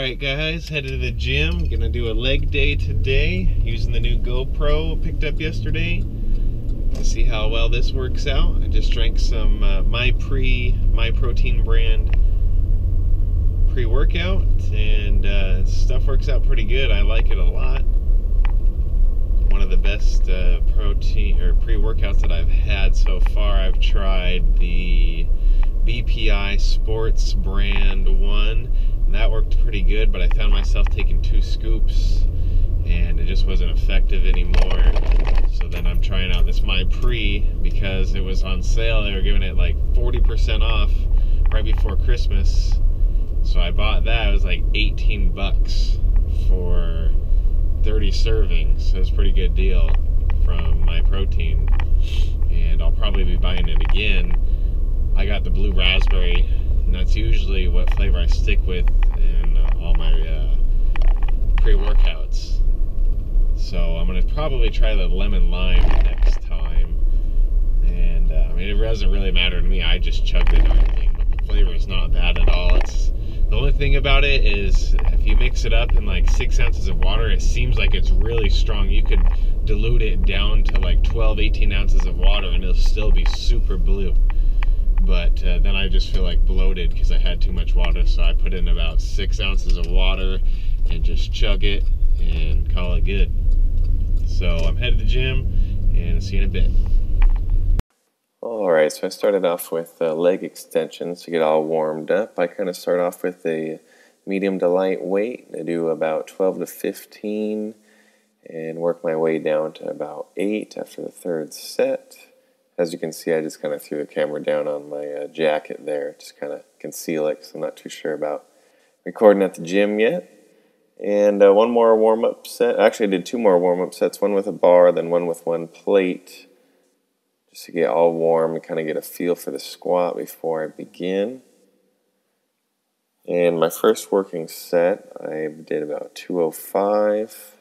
Alright guys, headed to the gym. Gonna do a leg day today using the new GoPro picked up yesterday to see how well this works out. I just drank some My Protein brand pre-workout, and stuff works out pretty good. I like it a lot. One of the best protein or pre-workouts that I've had so far. I've tried the BPI Sports brand one, and that worked pretty good, but I found myself taking 2 scoops and it just wasn't effective anymore. So then I'm trying out this My because it was on sale. They were giving it like 40% off right before Christmas. So I bought that. It was like 18 bucks for 30 servings. So it was a pretty good deal from My Protein, and I'll probably be buying it again. I got the blue raspberry, and that's usually what flavor I stick with in all my pre-workouts. So I'm going to probably try the lemon lime next time. And I mean, it doesn't really matter to me. I just chugged it and everything, but the flavor is not bad at all. The only thing about it is if you mix it up in like 6 ounces of water, it seems like it's really strong. You could dilute it down to like 12, 18 ounces of water and it'll still be super blue. But then I just feel like bloated because I had too much water, so I put in about 6 ounces of water and just chug it and call it good. So I'm headed to the gym, and I'll see you in a bit. Alright, so I started off with leg extensions to get all warmed up. I kind of start off with a medium to light weight. I do about 12 to 15 and work my way down to about 8 after the 3rd set. As you can see, I just kind of threw the camera down on my jacket there, just kind of conceal it because I'm not too sure about recording at the gym yet. And one more warm-up set. Actually, I did 2 more warm-up sets, one with a bar, then one with 1 plate, just to get all warm and kind of get a feel for the squat before I begin. And my first working set, I did about 205.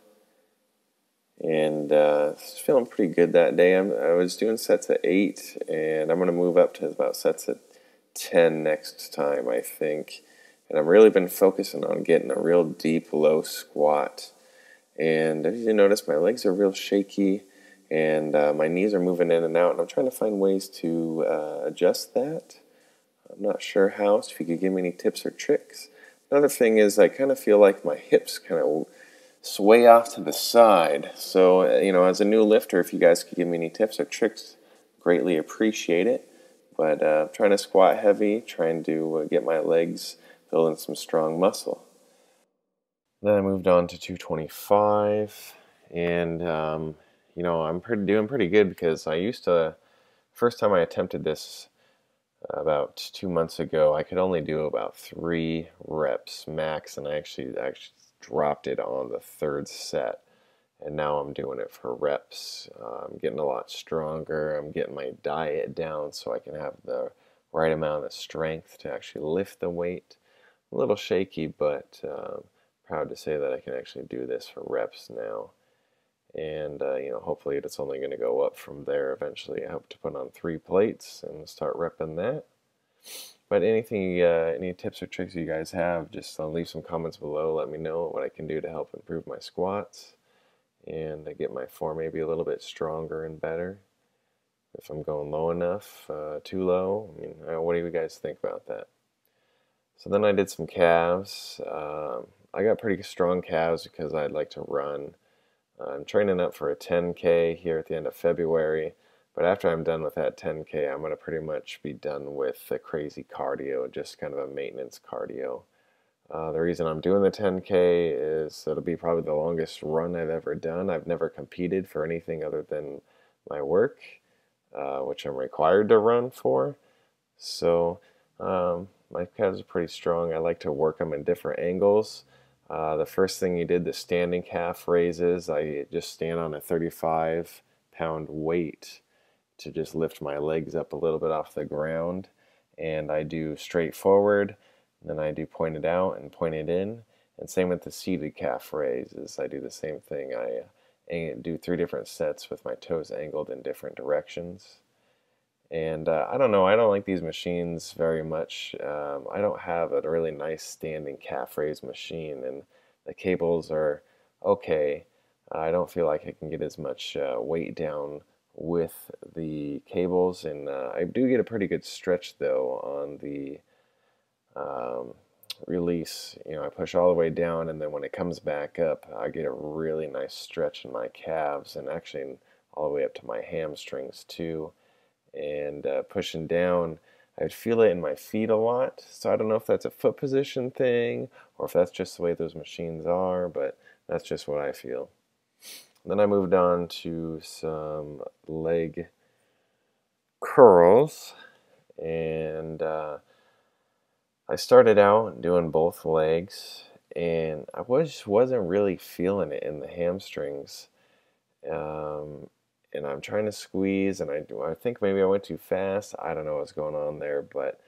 And feeling pretty good that day. I was doing sets at 8, and I'm going to move up to about sets at 10 next time, I think. And I've really been focusing on getting a real deep, low squat. And as you notice, my legs are real shaky, and my knees are moving in and out, and I'm trying to find ways to adjust that. I'm not sure how, so if you could give me any tips or tricks. Another thing is I kind of feel like my hips kind of sway off to the side. So, as a new lifter, if you guys could give me any tips or tricks, greatly appreciate it. But I'm trying to squat heavy, trying to get my legs building some strong muscle. Then I moved on to 225, and I'm doing pretty good because I used to, first time I attempted this about 2 months ago, I could only do about 3 reps max, and I actually dropped it on the 3rd set, and now I'm doing it for reps. I'm getting a lot stronger. I'm getting my diet down so I can have the right amount of strength to actually lift the weight. A little shaky, but proud to say that I can actually do this for reps now. And hopefully it's only going to go up from there eventually. I hope to put on 3 plates and start repping that. But anything, any tips or tricks you guys have, just leave some comments below. Let me know what I can do to help improve my squats and get my form maybe a little bit stronger and better. If I'm going low enough, too low, what do you guys think about that? So then I did some calves. I got pretty strong calves because I'd like to run. I'm training up for a 10K here at the end of February. But after I'm done with that 10K, I'm going to pretty much be done with the crazy cardio, just kind of a maintenance cardio. The reason I'm doing the 10K is it'll be probably the longest run I've ever done. I've never competed for anything other than my work, which I'm required to run for. So my calves are pretty strong. I like to work them in different angles. The first thing you did, the standing calf raises, I just stand on a 35-pound weight to just lift my legs up a little bit off the ground, and I do straight forward, and then I do pointed out and pointed in, and same with the seated calf raises. I do the same thing. I do 3 different sets with my toes angled in different directions, And I don't know, I don't like these machines very much. I don't have a really nice standing calf raise machine, and the cables are okay. I don't feel like I can get as much weight down with the cables, and I do get a pretty good stretch though on the um, release. You know, I push all the way down, and then when it comes back up, I get a really nice stretch in my calves, and actually all the way up to my hamstrings too. And pushing down, I'd feel it in my feet a lot. So I don't know if that's a foot position thing or if that's just the way those machines are, but that's just what I feel. Then I moved on to some leg curls, and I started out doing both legs, and I wasn't really feeling it in the hamstrings. Um, and I'm trying to squeeze, and I think maybe I went too fast. I don't know what's going on there, but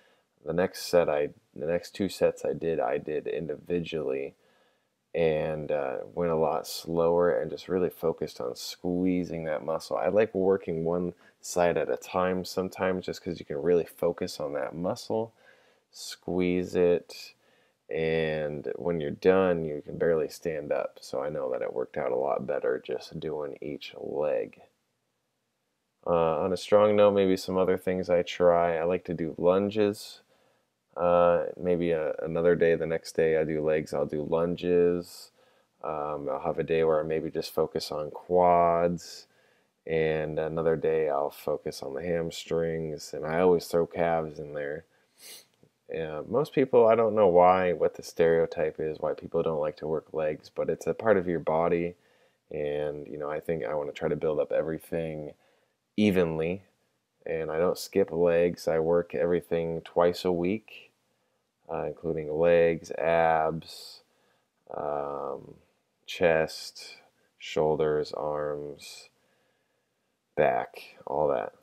the next two sets I did individually, and went a lot slower and just really focused on squeezing that muscle. I like working one side at a time sometimes, just because you can really focus on that muscle, squeeze it, and when you're done, you can barely stand up. So I know that it worked out a lot better just doing each leg. On a strong note, maybe some other things I try. I like to do lunges. Maybe another day, the next day I do legs, I'll do lunges. I'll have a day where I maybe just focus on quads. And another day I'll focus on the hamstrings. And I always throw calves in there. Most people, I don't know what the stereotype is, why people don't like to work legs, but it's a part of your body. And, you know, I think I want to try to build up everything evenly, and I don't skip legs. I work everything twice a week, including legs, abs, chest, shoulders, arms, back, all that.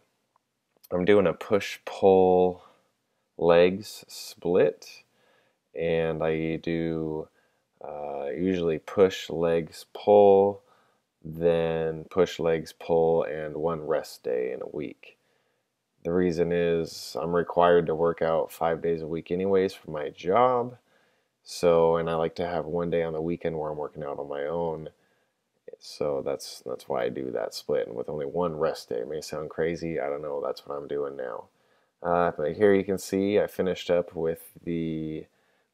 I'm doing a push-pull legs split, and I do usually push, legs, pull, then push, legs, pull, and one rest day in a week. The reason is I'm required to work out 5 days a week anyways for my job. So, and I like to have one day on the weekend where I'm working out on my own. So that's why I do that split. And with only one rest day, it may sound crazy. I don't know. That's what I'm doing now. But here you can see I finished up with the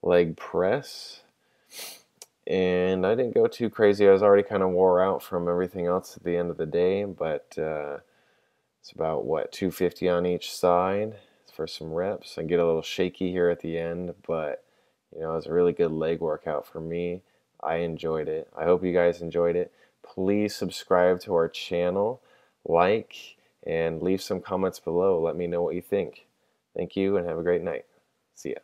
leg press. And I didn't go too crazy. I was already kind of wore out from everything else at the end of the day, but it's about, what, 250 on each side for some reps. I get a little shaky here at the end, but you know, it was a really good leg workout for me. I enjoyed it. I hope you guys enjoyed it. Please subscribe to our channel, like, and leave some comments below. Let me know what you think. Thank you, and have a great night. See ya.